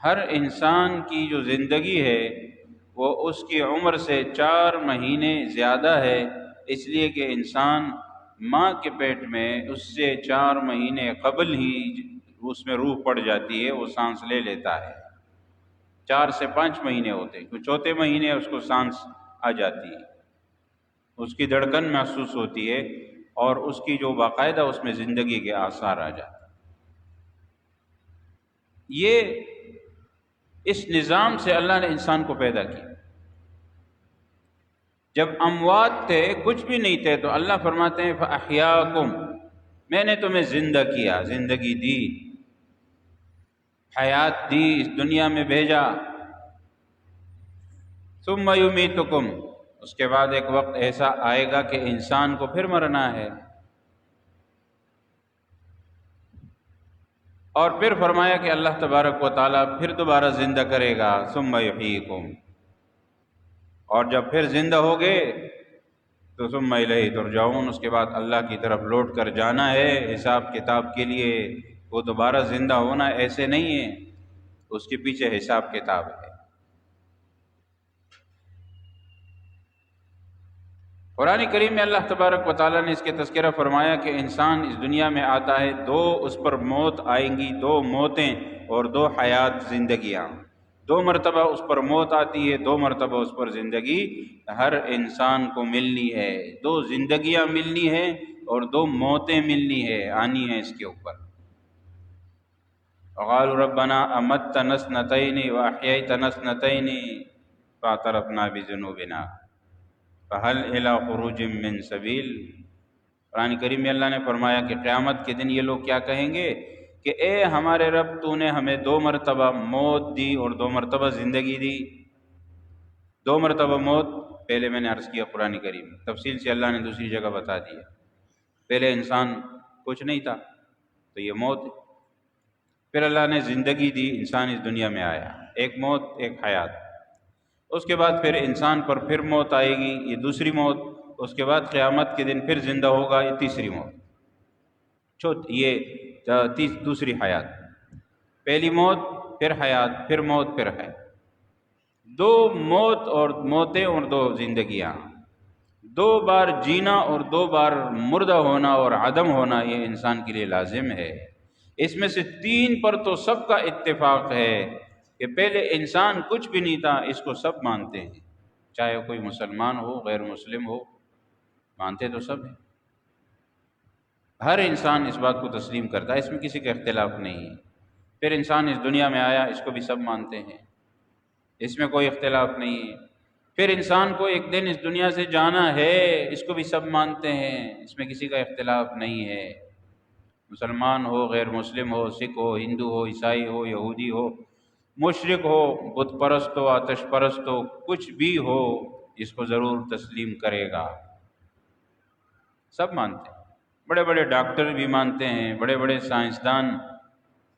ہر انسان کی جو زندگی ہے وہ اس کی عمر سے 4 مہینے زیادہ ہے، اس لیے کہ انسان ماں کے پیٹ میں اس سے 4 مہینے قبل ہی اس میں روح پڑ جاتی ہے، وہ سانس لے لیتا ہے۔ 4 سے 5 مہینے ہوتے ہیں، تو چوتھے مہینے اس کو سانس آ جاتی ہے، اس کی دھڑکن محسوس ہوتی ہے اور اس کی جو باقاعدہ اس میں زندگی کے آثار آ جاتے ہیں۔ یہ اس نظام سے اللہ نے انسان کو پیدا کیا۔ جب اموات تھے، کچھ بھی نہیں تھے، تو اللہ فرماتے ہیں فَأَحْيَاكُمْ، میں نے تمہیں زندہ کیا، زندگی دی، حیات دی، اس دنیا میں بھیجا۔ ثُمَّ يُمِيتُكُمْ، اس کے بعد ایک وقت ایسا آئے گا کہ انسان کو پھر مرنا ہے۔ اور پھر فرمایا کہ اللہ تبارک و تعالیٰ پھر دوبارہ زندہ کرے گا، ثم یحییکم، اور جب پھر زندہ ہو گئے تو ثم الیہ ترجعون، اس کے بعد اللہ کی طرف لوٹ کر جانا ہے حساب کتاب کے لیے۔ وہ دوبارہ زندہ ہونا ایسے نہیں ہے، اس کے پیچھے حساب کتاب ہے۔ قرآن کریم میں اللہ تبارک و تعالیٰ نے اس کے تذکرہ فرمایا کہ انسان اس دنیا میں آتا ہے، دو اس پر موت آئیں گی، 2 موتیں اور 2 حیات، زندگیاں۔ 2 مرتبہ اس پر موت آتی ہے، 2 مرتبہ اس پر زندگی ہر انسان کو ملنی ہے۔ 2 زندگیاں ملنی ہے اور 2 موتیں ملنی ہے، آنی ہے اس کے اوپر۔ وقالوا ربنا امتنا اثنتين واحييتنا اثنتين فاعترفنا بذنوبنا فهل الى خروج من سبیل۔ قرآن کریم میں اللہ نے فرمایا کہ قیامت کے دن یہ لوگ کیا کہیں گے کہ اے ہمارے رب، تو نے ہمیں 2 مرتبہ موت دی اور 2 مرتبہ زندگی دی۔ 2 مرتبہ موت، پہلے میں نے عرض کیا قرآن کریم تفصیل سے اللہ نے دوسری جگہ بتا دیا۔ پہلے انسان کچھ نہیں تھا تو یہ موت ہے۔ پھر اللہ نے زندگی دی، انسان اس دنیا میں آیا، ایک موت ایک حیات۔ اس کے بعد پھر انسان پر پھر موت آئے گی، یہ دوسری موت۔ اس کے بعد قیامت کے دن پھر زندہ ہوگا، یہ تیسری موت، یہ دوسری حیات۔ پہلی موت، پھر حیات، پھر موت، پھر حیات۔ 2 موت اور موتیں اور 2 زندگیاں، 2 بار جینا اور 2 بار مردہ ہونا اور عدم ہونا، یہ انسان کے لیے لازم ہے۔ اس میں سے 3 پر تو سب کا اتفاق ہے کہ پہلے انسان کچھ بھی نہیں تھا، اس کو سب مانتے ہیں، چاہے کوئی مسلمان ہو غیر مسلم ہو، مانتے تو سب ہیں۔ ہر انسان اس بات کو تسلیم کرتا ہے، اس میں کسی کا اختلاف نہیں ہے۔ پھر انسان اس دنیا میں آیا، اس کو بھی سب مانتے ہیں، اس میں کوئی اختلاف نہیں ہے۔ پھر انسان کو ایک دن اس دنیا سے جانا ہے، اس کو بھی سب مانتے ہیں، اس میں کسی کا اختلاف نہیں ہے۔ مسلمان ہو غیر مسلم ہو، سکھ ہو ہندو ہو عیسائی ہو یہودی ہو مشرک ہو بت پرست ہو آتش پرست ہو، کچھ بھی ہو، اس کو ضرور تسلیم کرے گا۔ سب مانتے ہیں، بڑے بڑے ڈاکٹر بھی مانتے ہیں، بڑے بڑے سائنسدان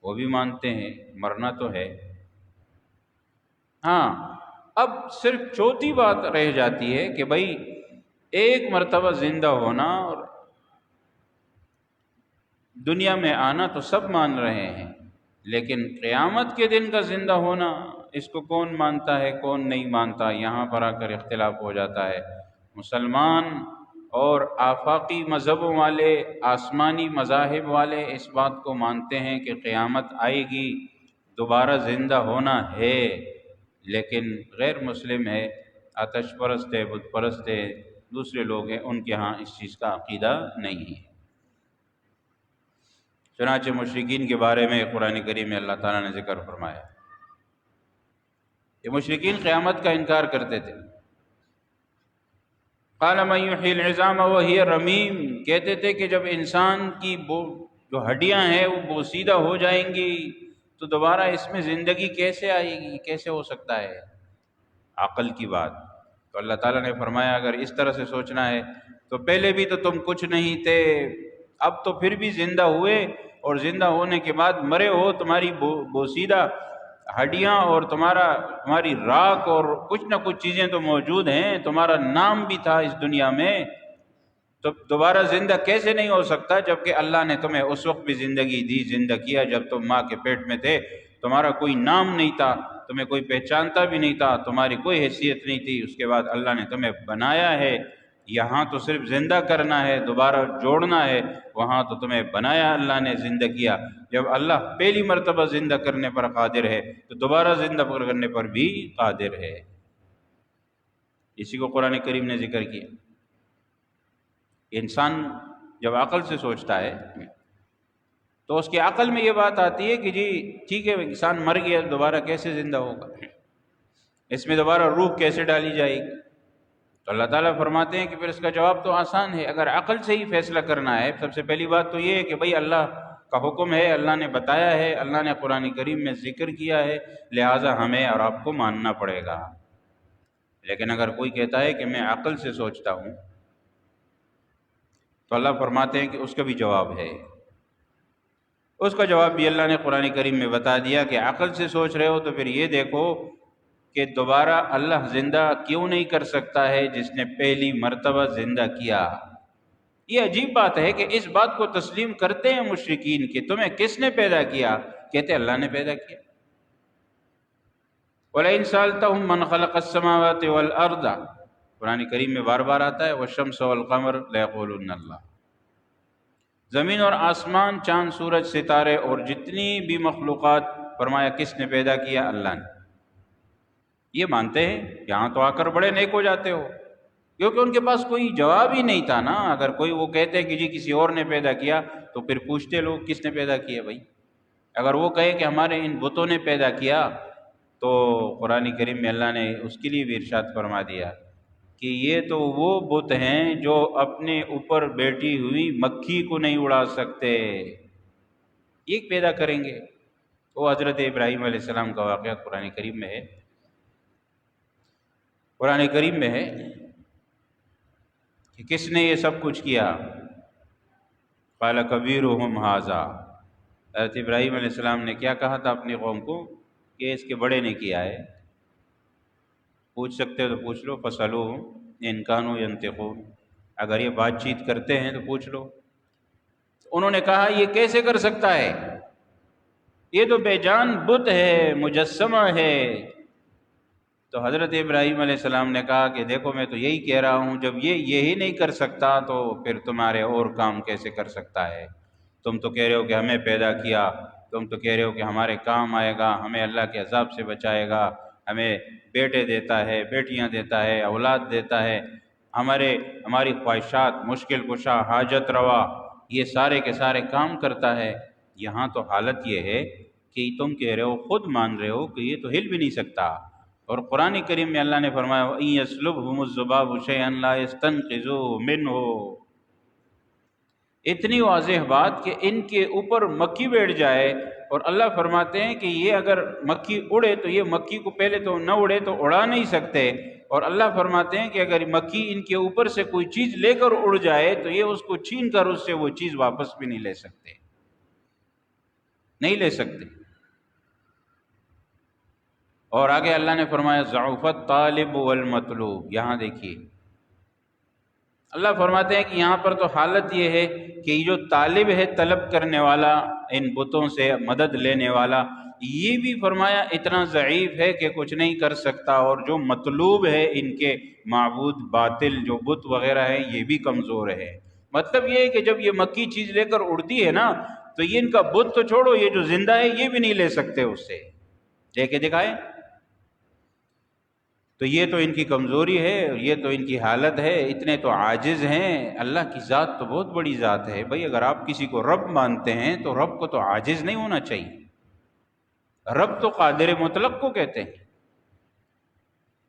وہ بھی مانتے ہیں، مرنا تو ہے۔ ہاں، اب صرف چوتھی بات رہ جاتی ہے کہ بھائی 1 مرتبہ زندہ ہونا اور دنیا میں آنا تو سب مان رہے ہیں، لیکن قیامت کے دن کا زندہ ہونا اس کو کون مانتا ہے کون نہیں مانتا، یہاں پر آ کر اختلاف ہو جاتا ہے۔ مسلمان اور آفاقی مذہبوں والے، آسمانی مذاہب والے اس بات کو مانتے ہیں کہ قیامت آئے گی، دوبارہ زندہ ہونا ہے، لیکن غیر مسلم ہے، آتش پرست ہے، بت پرست ہے، دوسرے لوگ ہیں، ان کے ہاں اس چیز کا عقیدہ نہیں ہے۔ چنانچہ مشرکین کے بارے میں قرآن کریم میں اللہ تعالیٰ نے ذکر فرمایا، یہ مشرکین قیامت کا انکار کرتے تھے۔ قال من یحیی العظام وہی رمیم، کہتے تھے کہ جب انسان کی جو ہڈیاں ہیں وہ بوسیدہ ہو جائیں گی تو دوبارہ اس میں زندگی کیسے آئے گی، کیسے ہو سکتا ہے؟ عقل کی بات۔ تو اللہ تعالیٰ نے فرمایا اگر اس طرح سے سوچنا ہے تو پہلے بھی تو تم کچھ نہیں تھے، اب تو پھر بھی زندہ ہوئے، اور زندہ ہونے کے بعد مرے ہو، تمہاری بوسیدہ ہڈیاں اور تمہاری راکھ اور کچھ نہ کچھ چیزیں تو موجود ہیں، تمہارا نام بھی تھا اس دنیا میں، تو دوبارہ زندہ کیسے نہیں ہو سکتا؟ جبکہ اللہ نے تمہیں اس وقت بھی زندگی دی، زندہ کیا جب تم ماں کے پیٹ میں تھے، تمہارا کوئی نام نہیں تھا، تمہیں کوئی پہچانتا بھی نہیں تھا، تمہاری کوئی حیثیت نہیں تھی، اس کے بعد اللہ نے تمہیں بنایا ہے۔ یہاں تو صرف زندہ کرنا ہے، دوبارہ جوڑنا ہے، وہاں تو تمہیں بنایا اللہ نے، زندہ کیا۔ جب اللہ پہلی مرتبہ زندہ کرنے پر قادر ہے تو دوبارہ زندہ کرنے پر بھی قادر ہے۔ اسی کو قرآن کریم نے ذکر کیا۔ انسان جب عقل سے سوچتا ہے تو اس کی عقل میں یہ بات آتی ہے کہ جی ٹھیک ہے، انسان مر گیا، دوبارہ کیسے زندہ ہوگا، اس میں دوبارہ روح کیسے ڈالی جائے گی؟ تو اللہ تعالیٰ فرماتے ہیں کہ پھر اس کا جواب تو آسان ہے۔ اگر عقل سے ہی فیصلہ کرنا ہے، سب سے پہلی بات تو یہ ہے کہ بھئی اللہ کا حکم ہے، اللہ نے بتایا ہے، اللہ نے قرآن کریم میں ذکر کیا ہے، لہٰذا ہمیں اور آپ کو ماننا پڑے گا۔ لیکن اگر کوئی کہتا ہے کہ میں عقل سے سوچتا ہوں، تو اللہ فرماتے ہیں کہ اس کا بھی جواب ہے۔ اس کا جواب بھی اللہ نے قرآن کریم میں بتا دیا کہ عقل سے سوچ رہے ہو تو پھر یہ دیکھو کہ دوبارہ اللہ زندہ کیوں نہیں کر سکتا ہے جس نے پہلی مرتبہ زندہ کیا۔ یہ عجیب بات ہے کہ اس بات کو تسلیم کرتے ہیں مشرکین کہ تمہیں کس نے پیدا کیا؟ کہتے اللہ نے پیدا کیا۔ وَلَئِن سَأَلْتَهُم مَّنْ خَلَقَ السَّمَاوَاتِ وَالْأَرْضَ، قرآن کریم میں بار بار آتا ہے وَالشَّمْسَ وَالْقَمَرَ لَيَقُولُنَّ اللَّهُ۔ زمین اور آسمان، چاند، سورج، ستارے اور جتنی بھی مخلوقات، فرمایا کس نے پیدا کیا؟ اللہ نے۔ یہ مانتے ہیں، یہاں تو آ کر بڑے نیک ہو جاتے ہو، کیونکہ ان کے پاس کوئی جواب ہی نہیں تھا نا۔ اگر کوئی وہ کہتے کہ جی کسی اور نے پیدا کیا تو پھر پوچھتے لوگ کس نے پیدا کیا بھائی۔ اگر وہ کہے کہ ہمارے ان بتوں نے پیدا کیا تو قرآن کریم میں اللہ نے اس کے لیے بھی ارشاد فرما دیا کہ یہ تو وہ بت ہیں جو اپنے اوپر بیٹھی ہوئی مکھی کو نہیں اڑا سکتے، ایک پیدا کریں گے۔ وہ حضرت ابراہیم علیہ السلام کا واقعہ قرآن کریم میں ہے۔ قرآن کریم میں ہے کہ کس نے یہ سب کچھ کیا؟ قال کبیرہم ھذا، حضرت ابراہیم علیہ السلام نے کیا کہا تھا اپنی قوم کو کہ اس کے بڑے نے کیا ہے۔ پوچھ سکتے ہو تو پوچھ لو، فسألوہم ان کانوا ینطقون، اگر یہ بات چیت کرتے ہیں تو پوچھ لو۔ انہوں نے کہا یہ کیسے کر سکتا ہے، یہ تو بے جان بت ہے، مجسمہ ہے۔ تو حضرت ابراہیم علیہ السلام نے کہا کہ دیکھو میں تو یہی کہہ رہا ہوں، جب یہ یہی نہیں کر سکتا تو پھر تمہارے اور کام کیسے کر سکتا ہے؟ تم تو کہہ رہے ہو کہ ہمیں پیدا کیا، تم تو کہہ رہے ہو کہ ہمارے کام آئے گا، ہمیں اللہ کے عذاب سے بچائے گا، ہمیں بیٹے دیتا ہے، بیٹیاں دیتا ہے، اولاد دیتا ہے، ہماری خواہشات، مشکل کشا، حاجت روا، یہ سارے کے سارے کام کرتا ہے۔ یہاں تو حالت یہ ہے کہ تم کہہ رہے ہو، خود مان رہے ہو کہ یہ تو ہل بھی نہیں سکتا، اور قرآن کریم میں اللہ نے فرمایا وَإِن يَسْلُبْهُمُ الذُّبَابُ شَيْئًا لَا يَسْتَنقِذُوهُ مِنْهُ۔ اتنی واضح بات کہ ان کے اوپر مکھی بیٹھ جائے، اور اللہ فرماتے ہیں کہ یہ اگر مکھی اڑے تو یہ مکھی کو پہلے تو نہ اڑے تو اڑا نہیں سکتے، اور اللہ فرماتے ہیں کہ اگر مکھی ان کے اوپر سے کوئی چیز لے کر اڑ جائے تو یہ اس کو چھین کر اس سے وہ چیز واپس بھی نہیں لے سکتے، نہیں لے سکتے۔ اور آگے اللہ نے فرمایا ضعف الطالب والمطلوب۔ یہاں دیکھیے اللہ فرماتے ہیں کہ یہاں پر تو حالت یہ ہے کہ یہ جو طالب ہے، طلب کرنے والا، ان بتوں سے مدد لینے والا، یہ بھی فرمایا اتنا ضعیف ہے کہ کچھ نہیں کر سکتا، اور جو مطلوب ہے ان کے معبود باطل جو بت وغیرہ ہے یہ بھی کمزور ہے۔ مطلب یہ ہے کہ جب یہ مکی چیز لے کر اڑتی ہے نا تو یہ ان کا بت تو چھوڑو، یہ جو زندہ ہے یہ بھی نہیں لے سکتے اس سے، لے کے دکھائے۔ تو یہ تو ان کی کمزوری ہے، یہ تو ان کی حالت ہے، اتنے تو عاجز ہیں۔ اللہ کی ذات تو بہت بڑی ذات ہے بھائی، اگر آپ کسی کو رب مانتے ہیں تو رب کو تو عاجز نہیں ہونا چاہیے۔ رب تو قادر مطلق کو کہتے ہیں،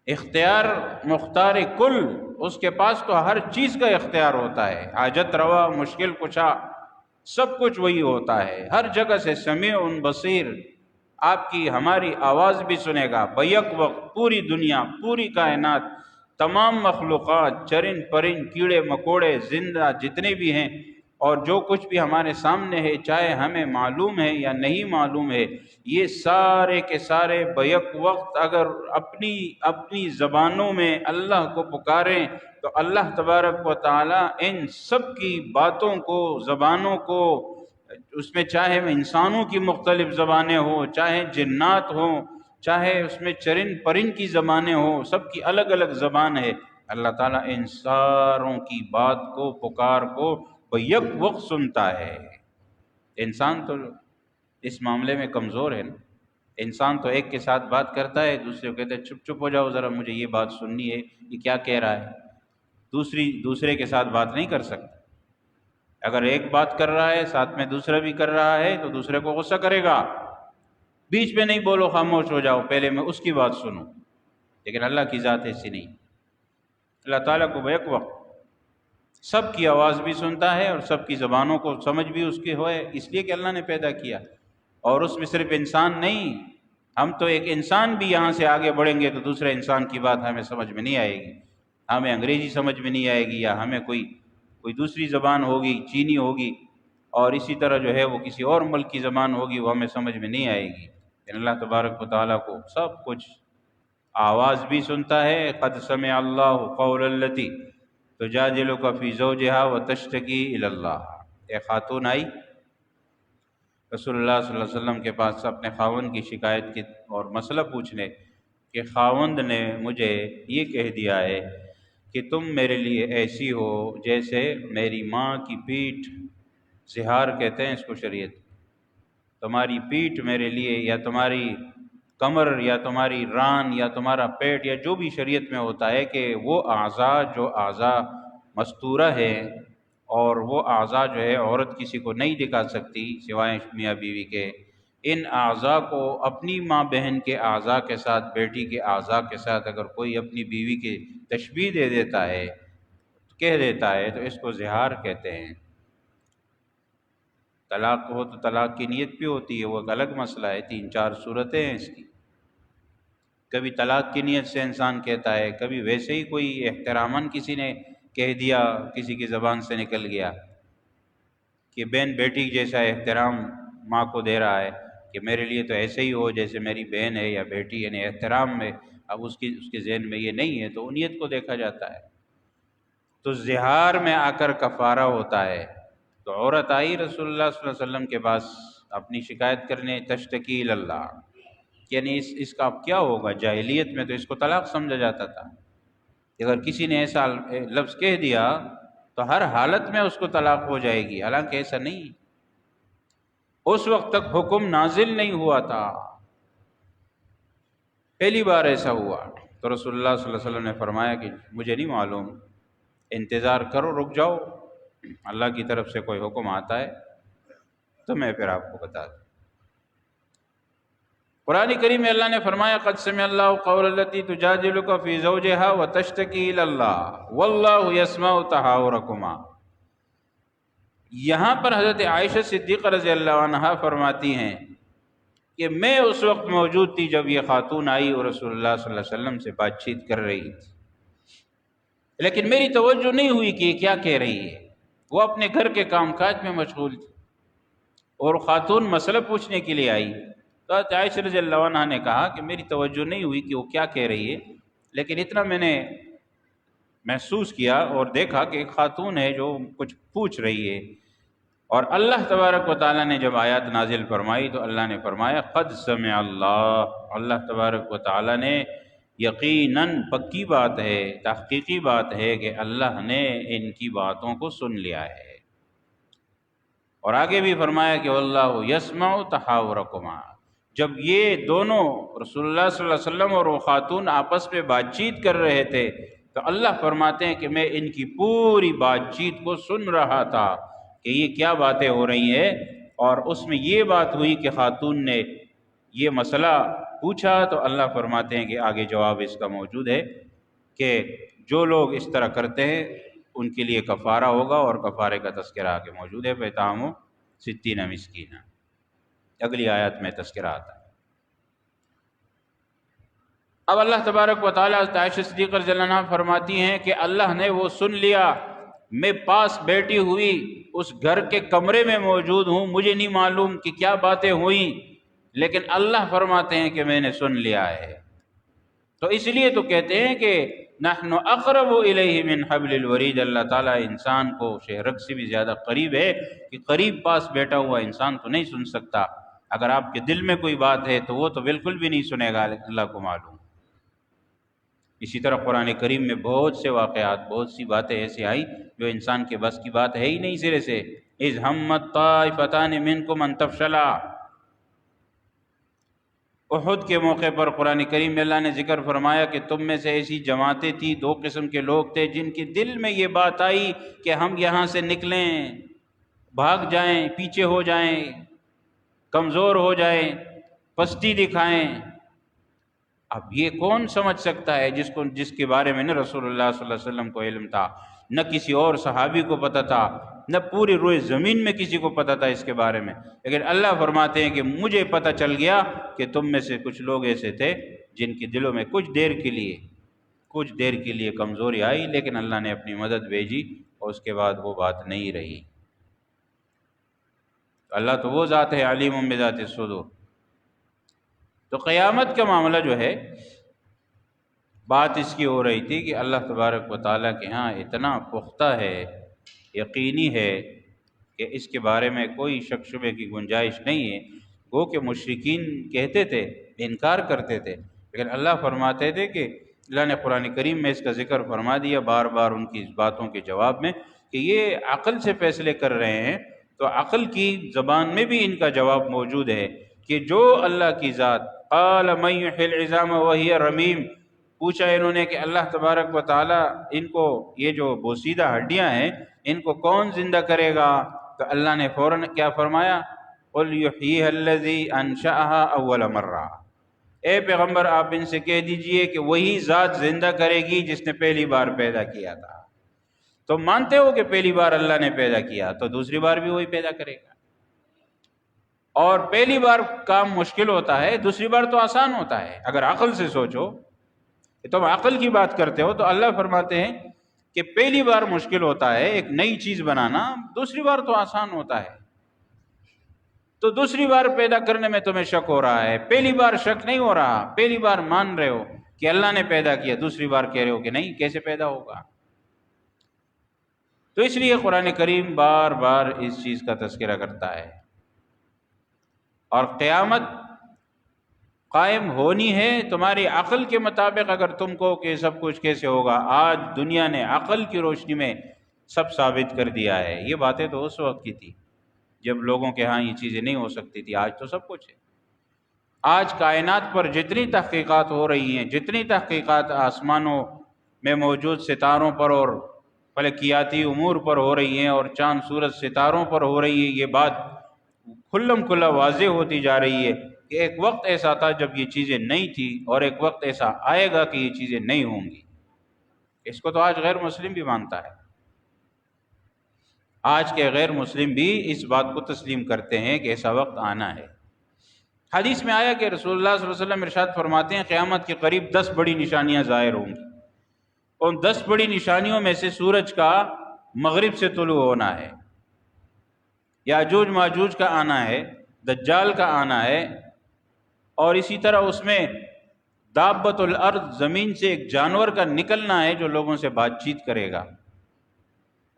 اختیار مختار کل، اس کے پاس تو ہر چیز کا اختیار ہوتا ہے، حاجت روا، مشکل کشا، سب کچھ وہی ہوتا ہے، ہر جگہ سے سمیع بصیر، آپ کی ہماری آواز بھی سنے گا بیک وقت۔ پوری دنیا، پوری کائنات، تمام مخلوقات، چرند پرند، کیڑے مکوڑے، زندہ جتنے بھی ہیں، اور جو کچھ بھی ہمارے سامنے ہے، چاہے ہمیں معلوم ہے یا نہیں معلوم ہے، یہ سارے کے سارے بیک وقت اگر اپنی زبانوں میں اللہ کو پکاریں تو اللہ تبارک و تعالی ان سب کی باتوں کو، زبانوں کو، اس میں چاہے انسانوں کی مختلف زبانیں ہوں، چاہے جنات ہوں، چاہے اس میں چرند پرند کی زبانیں ہوں، سب کی الگ الگ زبان ہے۔ اللہ تعالیٰ ان ساروں کی بات کو، پکار کو بیک وقت سنتا ہے۔ انسان تو اس معاملے میں کمزور ہے نا۔ انسان تو ایک کے ساتھ بات کرتا ہے، دوسرے کو کہتا ہے چپ چپ ہو جاؤ ذرا، مجھے یہ بات سننی ہے، یہ کیا کہہ رہا ہے۔ دوسرے کے ساتھ بات نہیں کر سکتا۔ اگر ایک بات کر رہا ہے ساتھ میں دوسرا بھی کر رہا ہے تو دوسرے کو غصہ کرے گا۔ بیچ میں نہیں بولو، خاموش ہو جاؤ، پہلے میں اس کی بات سنوں۔ لیکن اللہ کی ذات ایسی نہیں۔ اللہ تعالیٰ کو بیک وقت سب کی آواز بھی سنتا ہے اور سب کی زبانوں کو سمجھ بھی اس کی ہوئے، اس لیے کہ اللہ نے پیدا کیا۔ اور اس میں صرف انسان نہیں، ہم تو ایک انسان بھی یہاں سے آگے بڑھیں گے تو دوسرے انسان کی بات ہمیں سمجھ میں نہیں آئے گی، ہمیں انگریزی سمجھ میں نہیں آئے گی، یا ہمیں کوئی دوسری زبان ہوگی، چینی ہوگی، اور اسی طرح جو ہے وہ کسی اور ملک کی زبان ہوگی، وہ ہمیں سمجھ میں نہیں آئے گی۔ لیکن اللہ تبارک و تعالیٰ کو سب کچھ، آواز بھی سنتا ہے۔ قد سمع اللہ قول التی تجادلک فی زوجہا وتشتکی الی اللہ۔ ایک خاتون آئی رسول اللہ صلی اللہ علیہ وسلم کے پاس اپنے خاوند کی شکایت کی اور مسئلہ پوچھنے کہ خاوند نے مجھے یہ کہہ دیا ہے کہ تم میرے لیے ایسی ہو جیسے میری ماں کی پیٹھ، زہار کہتے ہیں اس کو شریعت، تمہاری پیٹھ میرے لیے، یا تمہاری کمر، یا تمہاری ران، یا تمہارا پیٹ، یا جو بھی شریعت میں ہوتا ہے کہ وہ اعضاء جو اعضاء مستورہ ہے، اور وہ اعضاء جو ہے عورت کسی کو نہیں دکھا سکتی سوائے میاں بیوی کے، ان اعضاء کو اپنی ماں بہن کے اعضاء کے ساتھ، بیٹی کے اعضاء کے ساتھ اگر کوئی اپنی بیوی کی تشبیہ دے دیتا ہے، کہہ دیتا ہے، تو اس کو زہار کہتے ہیں۔ طلاق ہو تو طلاق کی نیت بھی ہوتی ہے، وہ ایک الگ مسئلہ ہے، 3-4 صورتیں ہیں اس کی۔ کبھی طلاق کی نیت سے انسان کہتا ہے، کبھی ویسے ہی کوئی احتراماً کسی نے کہہ دیا، کسی کی زبان سے نکل گیا کہ بہن بیٹی جیسا احترام ماں کو دے رہا ہے کہ میرے لیے تو ایسے ہی ہو جیسے میری بہن ہے یا بیٹی، یعنی احترام میں۔ اب اس کے ذہن میں یہ نہیں ہے تو نیت کو دیکھا جاتا ہے۔ تو زہار میں آ کر کفارہ ہوتا ہے۔ تو عورت آئی رسول اللہ صلی اللہ علیہ وسلم کے پاس اپنی شکایت کرنے، تشتکی اللہ، یعنی اس کا اب کیا ہوگا۔ جاہلیت میں تو اس کو طلاق سمجھا جاتا تھا، اگر کسی نے ایسا لفظ کہہ دیا تو ہر حالت میں اس کو طلاق ہو جائے گی، حالانکہ ایسا نہیں، اس وقت تک حکم نازل نہیں ہوا تھا، پہلی بار ایسا ہوا۔ تو رسول اللہ صلی اللہ علیہ وسلم نے فرمایا کہ مجھے نہیں معلوم، انتظار کرو، رک جاؤ، اللہ کی طرف سے کوئی حکم آتا ہے تو میں پھر آپ کو بتا دوں۔ قرآن کریم میں اللہ نے فرمایا قد سمع اللہ قول التی تجادلک فی زوجہا وتشتکی الی اللہ واللہ یسمع تحاورکما۔ یہاں پر حضرت عائشہ صدیقہ رضی اللہ عنہا فرماتی ہیں کہ میں اس وقت موجود تھی جب یہ خاتون آئی اور رسول اللہ صلی اللہ علیہ وسلم سے بات چیت کر رہی تھی، لیکن میری توجہ نہیں ہوئی کہ یہ کیا کہہ رہی ہے، وہ اپنے گھر کے کام کاج میں مشغول تھی، اور خاتون مسئلہ پوچھنے کے لیے آئی۔ تو عائشہ رضی اللہ عنہ نے کہا کہ میری توجہ نہیں ہوئی کہ وہ کیا کہہ رہی ہے، لیکن اتنا میں نے محسوس کیا اور دیکھا کہ ایک خاتون ہے جو کچھ پوچھ رہی ہے۔ اور اللہ تبارک و تعالیٰ نے جب آیات نازل فرمائی تو اللہ نے فرمایا قد سمع اللہ، اللہ تبارک و تعالیٰ نے یقیناً، پکی بات ہے، تحقیقی بات ہے کہ اللہ نے ان کی باتوں کو سن لیا ہے۔ اور آگے بھی فرمایا کہ واللہ یسمع تحاورکما۔ جب یہ دونوں رسول اللہ صلی اللہ علیہ وسلم اور وہ خاتون آپس میں بات چیت کر رہے تھے تو اللہ فرماتے ہیں کہ میں ان کی پوری بات چیت کو سن رہا تھا کہ یہ کیا باتیں ہو رہی ہیں، اور اس میں یہ بات ہوئی کہ خاتون نے یہ مسئلہ پوچھا تو اللہ فرماتے ہیں کہ آگے جواب اس کا موجود ہے کہ جو لوگ اس طرح کرتے ہیں ان کے لیے کفارہ ہوگا، اور کفارے کا تذکرہ آگے موجود ہے، فَإِطْعَامُ 60 مسکینہ، اگلی آیات میں تذکرہ آتا ہے۔ اب اللہ تبارک و تعالیٰ عائشہ صدیقہ رضی اللہ عنہا فرماتی ہیں کہ اللہ نے وہ سن لیا، میں پاس بیٹھی ہوئی اس گھر کے کمرے میں موجود ہوں، مجھے نہیں معلوم کہ کیا باتیں ہوئیں، لیکن اللہ فرماتے ہیں کہ میں نے سن لیا ہے۔ تو اس لیے تو کہتے ہیں کہ نحن اقرب الیہ من حبل الورید، اللہ تعالیٰ انسان کو شہرک سے بھی زیادہ قریب ہے، کہ قریب پاس بیٹھا ہوا انسان تو نہیں سن سکتا، اگر آپ کے دل میں کوئی بات ہے تو وہ تو بالکل بھی نہیں سنے گا، اللہ کو معلوم۔ اسی طرح قرآن کریم میں بہت سے واقعات، بہت سی باتیں ایسی آئی جو انسان کے بس کی بات ہے ہی نہیں سرے سے۔ اذ ہمت طائفتان منکم ان تفشلا، احد کے موقع پر قرآن کریم میں اللہ نے ذکر فرمایا کہ تم میں سے ایسی جماعتیں تھیں، دو قسم کے لوگ تھے جن کے دل میں یہ بات آئی کہ ہم یہاں سے نکلیں، بھاگ جائیں، پیچھے ہو جائیں، کمزور ہو جائیں، پستی دکھائیں۔ اب یہ کون سمجھ سکتا ہے جس کے بارے میں نہ رسول اللہ صلی اللہ علیہ وسلم کو علم تھا، نہ کسی اور صحابی کو پتہ تھا، نہ پوری روئے زمین میں کسی کو پتہ تھا اس کے بارے میں، لیکن اللہ فرماتے ہیں کہ مجھے پتہ چل گیا کہ تم میں سے کچھ لوگ ایسے تھے جن کے دلوں میں کچھ دیر کے لیے کمزوری آئی، لیکن اللہ نے اپنی مدد بھیجی اور اس کے بعد وہ بات نہیں رہی۔ اللہ تو وہ ذات ہے علیم بذات الصدور۔ تو قیامت کا معاملہ جو ہے، بات اس کی ہو رہی تھی کہ اللہ تبارک و تعالیٰ کے ہاں اتنا پختہ ہے، یقینی ہے کہ اس کے بارے میں کوئی شک شبے کی گنجائش نہیں ہے۔ گو کہ مشرکین کہتے تھے، انکار کرتے تھے، لیکن اللہ فرماتے تھے کہ اللہ نے قرآن کریم میں اس کا ذکر فرما دیا بار بار ان کی باتوں کے جواب میں کہ یہ عقل سے فیصلے کر رہے ہیں، تو عقل کی زبان میں بھی ان کا جواب موجود ہے کہ جو اللہ کی ذات قال من یحیی العظام وہی رمیم، پوچھا انہوں نے کہ اللہ تبارک و تعالیٰ ان کو یہ جو بوسیدہ ہڈیاں ہیں ان کو کون زندہ کرے گا؟ تو اللہ نے فوراً کیا فرمایا؟ قل یحییھا الذی انشأھا اول مرہ، اے پیغمبر آپ ان سے کہہ دیجئے کہ وہی ذات زندہ کرے گی جس نے پہلی بار پیدا کیا تھا۔ تو مانتے ہو کہ پہلی بار اللہ نے پیدا کیا تو دوسری بار بھی وہی پیدا کرے گا، اور پہلی بار کام مشکل ہوتا ہے، دوسری بار تو آسان ہوتا ہے۔ اگر عقل سے سوچو، تم عقل کی بات کرتے ہو تو اللہ فرماتے ہیں کہ پہلی بار مشکل ہوتا ہے ایک نئی چیز بنانا، دوسری بار تو آسان ہوتا ہے۔ تو دوسری بار پیدا کرنے میں تمہیں شک ہو رہا ہے، پہلی بار شک نہیں ہو رہا، پہلی بار مان رہے ہو کہ اللہ نے پیدا کیا، دوسری بار کہہ رہے ہو کہ نہیں، کیسے پیدا ہوگا؟ تو اس لیے قرآن کریم بار بار اس چیز کا تذکرہ کرتا ہے، اور قیامت قائم ہونی ہے تمہاری عقل کے مطابق۔ اگر تم کو کہ سب کچھ کیسے ہوگا، آج دنیا نے عقل کی روشنی میں سب ثابت کر دیا ہے۔ یہ باتیں تو اس وقت کی تھی جب لوگوں کے ہاں یہ چیزیں نہیں ہو سکتی تھی، آج تو سب کچھ ہے۔ آج کائنات پر جتنی تحقیقات ہو رہی ہیں، جتنی تحقیقات آسمانوں میں موجود ستاروں پر اور فلکیاتی امور پر ہو رہی ہیں، اور چاند سورج ستاروں پر ہو رہی ہے، یہ بات کھلم کھلا واضح ہوتی جا رہی ہے کہ ایک وقت ایسا تھا جب یہ چیزیں نہیں تھی، اور ایک وقت ایسا آئے گا کہ یہ چیزیں نہیں ہوں گی۔ اس کو تو آج غیر مسلم بھی مانتا ہے، آج کے غیر مسلم بھی اس بات کو تسلیم کرتے ہیں کہ ایسا وقت آنا ہے۔ حدیث میں آیا کہ رسول اللہ صلی اللہ علیہ وسلم ارشاد فرماتے ہیں قیامت کے قریب 10 بڑی نشانیاں ظاہر ہوں گی، ان 10 بڑی نشانیوں میں سے سورج کا مغرب سے طلوع ہونا ہے، یاجوج ماجوج کا آنا ہے، دجال کا آنا ہے، اور اسی طرح اس میں دابۃ الارض، زمین سے ایک جانور کا نکلنا ہے جو لوگوں سے بات چیت کرے گا،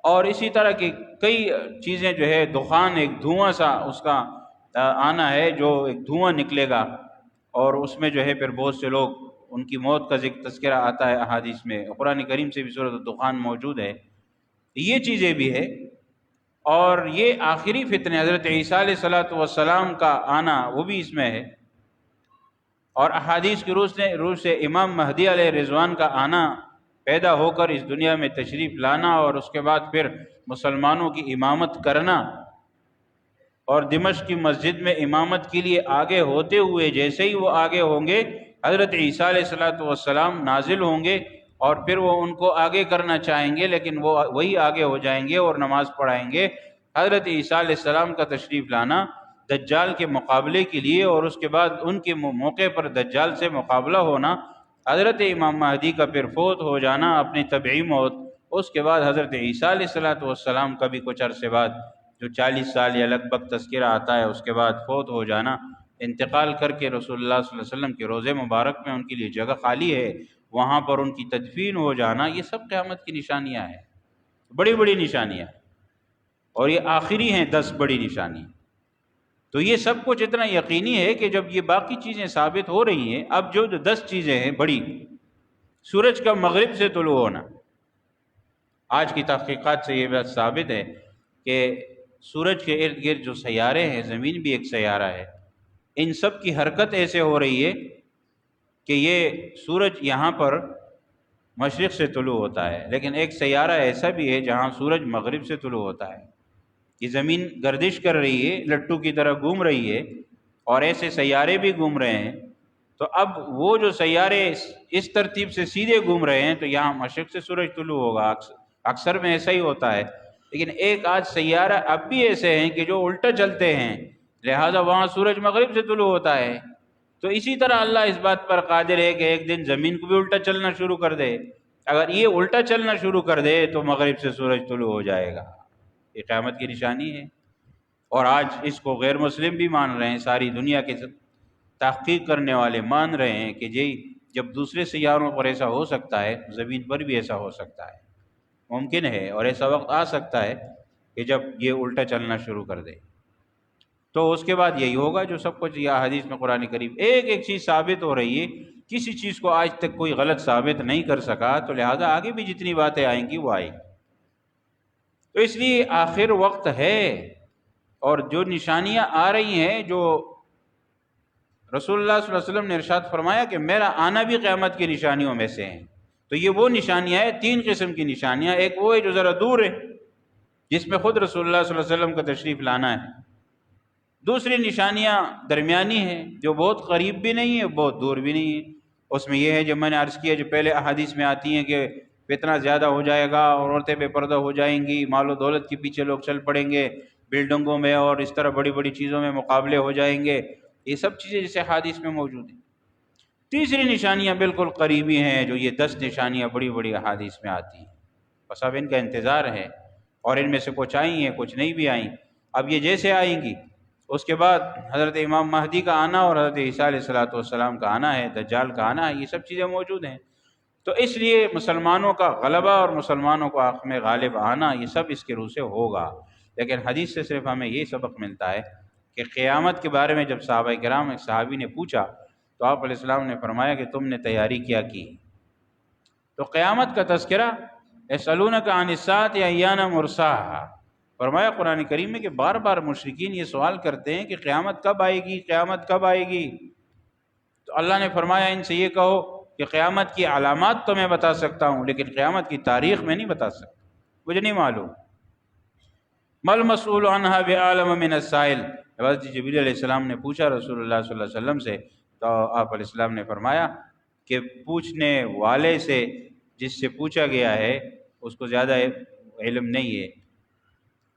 اور اسی طرح کی کئی چیزیں جو ہے، دخان، ایک دھواں سا اس کا آنا ہے، جو ایک دھواں نکلے گا، اور اس میں جو ہے پھر بہت سے لوگ ان کی موت کا تذکرہ آتا ہے احادیث میں، قرآن کریم سے بھی سورۃ الدخان موجود ہے۔ یہ چیزیں بھی ہے، اور یہ آخری فتنے حضرت عیسیٰ علیہ السلام کا آنا وہ بھی اس میں ہے، اور احادیث کی روح سے امام مہدی علیہ رضوان کا آنا، پیدا ہو کر اس دنیا میں تشریف لانا، اور اس کے بعد پھر مسلمانوں کی امامت کرنا، اور دمشق کی مسجد میں امامت کے لیے آگے ہوتے ہوئے جیسے ہی وہ آگے ہوں گے، حضرت عیسیٰ علیہ السلام نازل ہوں گے، اور پھر وہ ان کو آگے کرنا چاہیں گے لیکن وہ وہی آگے ہو جائیں گے اور نماز پڑھائیں گے۔ حضرت عیسیٰ علیہ السلام کا تشریف لانا دجال کے مقابلے کے لیے، اور اس کے بعد ان کے موقع پر دجال سے مقابلہ ہونا، حضرت امام مہدی کا پھر فوت ہو جانا، اپنی طبعی موت، اس کے بعد حضرت عیسیٰ علیہ السلام کا بھی کچھ عرصے بعد جو 40 سال یا لگ بھگ تذکرہ آتا ہے، اس کے بعد فوت ہو جانا۔ انتقال کر کے رسول اللہ صلی اللہ علیہ وسلم کے روضے مبارک میں ان کے لیے جگہ خالی ہے، وہاں پر ان کی تدفین ہو جانا، یہ سب قیامت کی نشانیاں ہیں، بڑی بڑی نشانیاں، اور یہ آخری ہیں 10 بڑی نشانیاں۔ تو یہ سب کچھ اتنا یقینی ہے کہ جب یہ باقی چیزیں ثابت ہو رہی ہیں، اب جو 10 چیزیں ہیں بڑی، سورج کا مغرب سے طلوع ہونا، آج کی تحقیقات سے یہ بات ثابت ہے کہ سورج کے ارد گرد جو سیارے ہیں، زمین بھی ایک سیارہ ہے، ان سب کی حرکت ایسے ہو رہی ہے کہ یہ سورج یہاں پر مشرق سے طلوع ہوتا ہے، لیکن ایک سیارہ ایسا بھی ہے جہاں سورج مغرب سے طلوع ہوتا ہے۔ یہ زمین گردش کر رہی ہے، لٹو کی طرح گھوم رہی ہے، اور ایسے سیارے بھی گھوم رہے ہیں۔ تو اب وہ جو سیارے اس ترتیب سے سیدھے گھوم رہے ہیں تو یہاں مشرق سے سورج طلوع ہوگا، اکثر میں ایسا ہی ہوتا ہے۔ لیکن ایک آدھ سیارہ اب بھی ایسے ہیں کہ جو الٹا چلتے ہیں، لہذا وہاں سورج مغرب سے طلوع ہوتا ہے۔ تو اسی طرح اللہ اس بات پر قادر ہے کہ ایک دن زمین کو بھی الٹا چلنا شروع کر دے۔ اگر یہ الٹا چلنا شروع کر دے تو مغرب سے سورج طلوع ہو جائے گا۔ یہ قیامت کی نشانی ہے، اور آج اس کو غیر مسلم بھی مان رہے ہیں، ساری دنیا کے تحقیق کرنے والے مان رہے ہیں کہ جب دوسرے سیاروں پر ایسا ہو سکتا ہے، زمین پر بھی ایسا ہو سکتا ہے، ممکن ہے، اور ایسا وقت آ سکتا ہے کہ جب یہ الٹا چلنا شروع کر دے۔ تو اس کے بعد یہی ہوگا جو سب کچھ یہ حدیث میں قرآن کریم ایک ایک چیز ثابت ہو رہی ہے، کسی چیز کو آج تک کوئی غلط ثابت نہیں کر سکا، تو لہذا آگے بھی جتنی باتیں آئیں گی وہ آئیں گی۔ تو اس لیے آخر وقت ہے، اور جو نشانیاں آ رہی ہیں، جو رسول اللہ صلی اللہ علیہ وسلم نے ارشاد فرمایا کہ میرا آنا بھی قیامت کی نشانیوں میں سے ہیں، تو یہ وہ نشانیاں ہیں، 3 قسم کی نشانیاں۔ ایک وہ ہے جو ذرا دور ہے، جس میں خود رسول اللہ صلی اللہ علیہ وسلم کا تشریف لانا ہے۔ دوسری نشانیاں درمیانی ہیں، جو بہت قریب بھی نہیں ہے، بہت دور بھی نہیں ہے۔ اس میں یہ ہے جو میں نے عرض کیا، جو پہلے احادیث میں آتی ہیں کہ فتنہ زیادہ ہو جائے گا اور عورتیں بے پردہ ہو جائیں گی، مال و دولت کے پیچھے لوگ چل پڑیں گے، بلڈنگوں میں اور اس طرح بڑی بڑی چیزوں میں مقابلے ہو جائیں گے، یہ سب چیزیں جیسے حدیث میں موجود ہیں۔ تیسری نشانیاں بالکل قریبی ہیں، جو یہ 10 نشانیاں بڑی بڑی احادیث میں آتی ہیں، بس اب ان کا انتظار ہے، اور ان میں سے کچھ آئی ہیں، کچھ نہیں بھی آئیں۔ اب یہ جیسے آئیں گی، اس کے بعد حضرت امام مہدی کا آنا اور حضرت عیسیٰ علیہ السلام کا آنا ہے، دجال کا آنا ہے، یہ سب چیزیں موجود ہیں۔ تو اس لیے مسلمانوں کا غلبہ اور مسلمانوں کو حق میں غالب آنا، یہ سب اس کے روح سے ہوگا۔ لیکن حدیث سے صرف ہمیں یہ سبق ملتا ہے کہ قیامت کے بارے میں جب صحابہ کرام ایک صحابی نے پوچھا تو آپ علیہ السلام نے فرمایا کہ تم نے تیاری کیا کی؟ تو قیامت کا تذکرہ یسألونک عن الساعۃ ایان مرساہا، فرمایا قرآن کریم میں کہ بار بار مشرکین یہ سوال کرتے ہیں کہ قیامت کب آئے گی، قیامت کب آئے گی؟ تو اللہ نے فرمایا ان سے یہ کہو کہ قیامت کی علامات تو میں بتا سکتا ہوں، لیکن قیامت کی تاریخ میں نہیں بتا سکتا، مجھے نہیں معلوم۔ مل مسئول عنہا بعالم من السائل، حضرت جبریل علیہ السلام نے پوچھا رسول اللہ صلی اللہ علیہ وسلم سے، تو آپ علیہ السلام نے فرمایا کہ پوچھنے والے سے، جس سے پوچھا گیا ہے، اس کو زیادہ علم نہیں ہے۔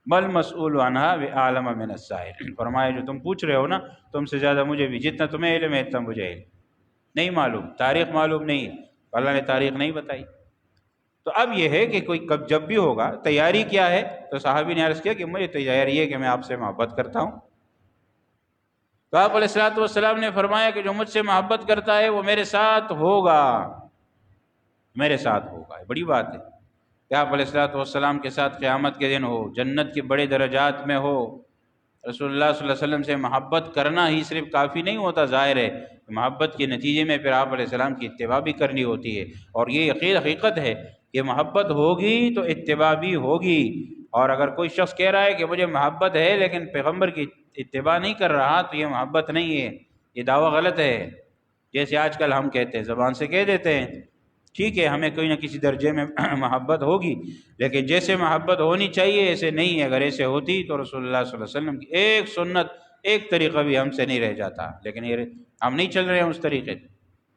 مل مسئول عنہا بعالم من السائل، فرمایا جو تم پوچھ رہے ہو نا، تم سے زیادہ مجھے بھی، جتنا تمہیں علم ہے اتنا مجھے علم نہیں، معلوم، تاریخ معلوم نہیں ہے، اللہ نے تاریخ نہیں بتائی۔ تو اب یہ ہے کہ کوئی کب جب بھی ہوگا، تیاری کیا ہے؟ تو صحابی نے عرض کیا کہ مجھے تیاری ہے کہ میں آپ سے محبت کرتا ہوں۔ تو آپ علیہ السلام نے فرمایا کہ جو مجھ سے محبت کرتا ہے وہ میرے ساتھ ہوگا، میرے ساتھ ہوگا۔ بڑی بات ہے کہ آپ علیہ السلام کے ساتھ قیامت کے دن ہو، جنت کے بڑے درجات میں ہو۔ رسول اللہ صلی اللہ علیہ وسلم سے محبت کرنا ہی صرف کافی نہیں ہوتا، ظاہر ہے محبت کے نتیجے میں پھر آپ علیہ السلام کی اتباع بھی کرنی ہوتی ہے، اور یہ حقیقت ہے کہ محبت ہوگی تو اتباع بھی ہوگی۔ اور اگر کوئی شخص کہہ رہا ہے کہ مجھے محبت ہے لیکن پیغمبر کی اتباع نہیں کر رہا، تو یہ محبت نہیں ہے، یہ دعویٰ غلط ہے۔ جیسے آج کل ہم کہتے ہیں، زبان سے کہہ دیتے ہیں، ٹھیک ہے ہمیں کوئی نہ کسی درجے میں محبت ہوگی، لیکن جیسے محبت ہونی چاہیے ایسے نہیں ہے۔ اگر ایسے ہوتی تو رسول اللہ صلی اللہ علیہ وسلم کی ایک سنت، ایک طریقہ بھی ہم سے نہیں رہ جاتا، لیکن یہ ہم نہیں چل رہے ہیں اس طریقے سے۔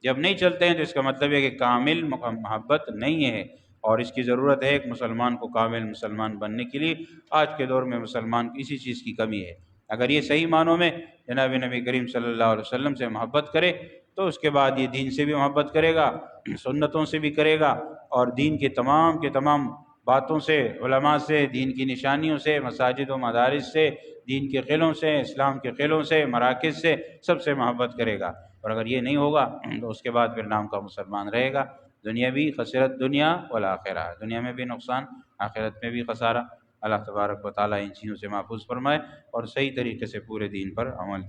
جب نہیں چلتے ہیں تو اس کا مطلب ہے کہ کامل محبت نہیں ہے، اور اس کی ضرورت ہے ایک مسلمان کو کامل مسلمان بننے کے لیے۔ آج کے دور میں مسلمان کی اسی چیز کی کمی ہے۔ اگر یہ صحیح معنوں میں جناب نبی کریم صلی اللہ علیہ وسلم سے محبت کرے تو اس کے بعد یہ دین سے بھی محبت کرے گا، سنتوں سے بھی کرے گا، اور دین کے تمام باتوں سے، علماء سے، دین کی نشانیوں سے، مساجد و مدارس سے، دین کے قلعوں سے، اسلام کے قلعوں سے، مراکز سے، سب سے محبت کرے گا۔ اور اگر یہ نہیں ہوگا تو اس کے بعد پھر نام کا مسلمان رہے گا، دنیاوی خسرت دنیا والآخرہ، دنیا میں بھی نقصان، آخرت میں بھی خسارہ۔ اللہ تبارک و تعالیٰ ان چیزوں سے محفوظ فرمائے اور صحیح طریقے سے پورے دین پر عمل کی